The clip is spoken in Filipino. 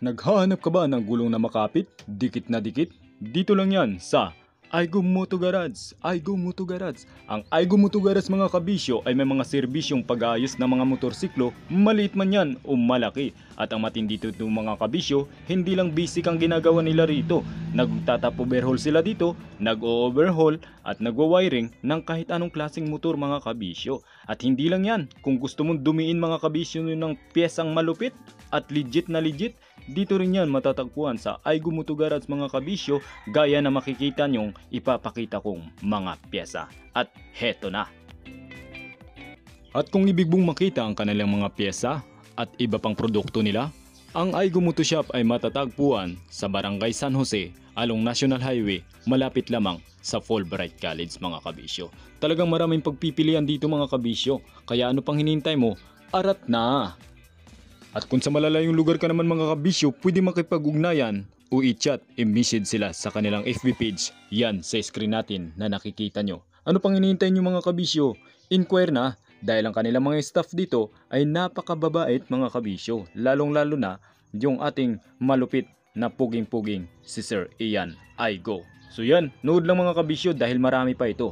Naghahanap ka ba ng gulong na makapit, dikit na dikit? Dito lang yan sa Aigo Moto Garage. Aigo Moto Garage. Ang Aigo Moto Garage mga kabisyo ay may mga serbisyong pag-aayos ng mga motorsiklo, maliit man yan o malaki. At ang matindi dito mga kabisyo, hindi lang basic ang ginagawa nila rito. Nagtatap overhaul sila dito, nag-o-overhaul at nagwa-wiring ng kahit anong klaseng motor mga kabisyo. At hindi lang yan, kung gusto mong dumiin mga kabisyo ng piyesang malupit at legit na legit, dito rin yan matatagpuan sa Aigo Moto Garage mga kabisyo, gaya na makikita nyong ipapakita kong mga pyesa. At heto na. At kung ibig mong makita ang kanilang mga pyesa at iba pang produkto nila, ang Aigo Moto Shop ay matatagpuan sa Barangay San Jose, along National Highway, malapit lamang sa Fulbright College mga kabisyo. Talagang maraming pagpipilian dito mga kabisyo, kaya ano pang hinihintay mo? Arat na! At kung sa malalayong lugar ka naman mga kabisyo, pwede makipag-ugnayan o i-chat, i-message sila sa kanilang FB page. Yan sa screen natin na nakikita nyo. Ano pang hinihintay nyo mga kabisyo? Inquire na, dahil ang kanilang mga staff dito ay napakababait mga kabisyo. Lalong lalo na yung ating malupit na puging-puging si Sir Ian Aigo. So yan, nood lang mga kabisyo dahil marami pa ito.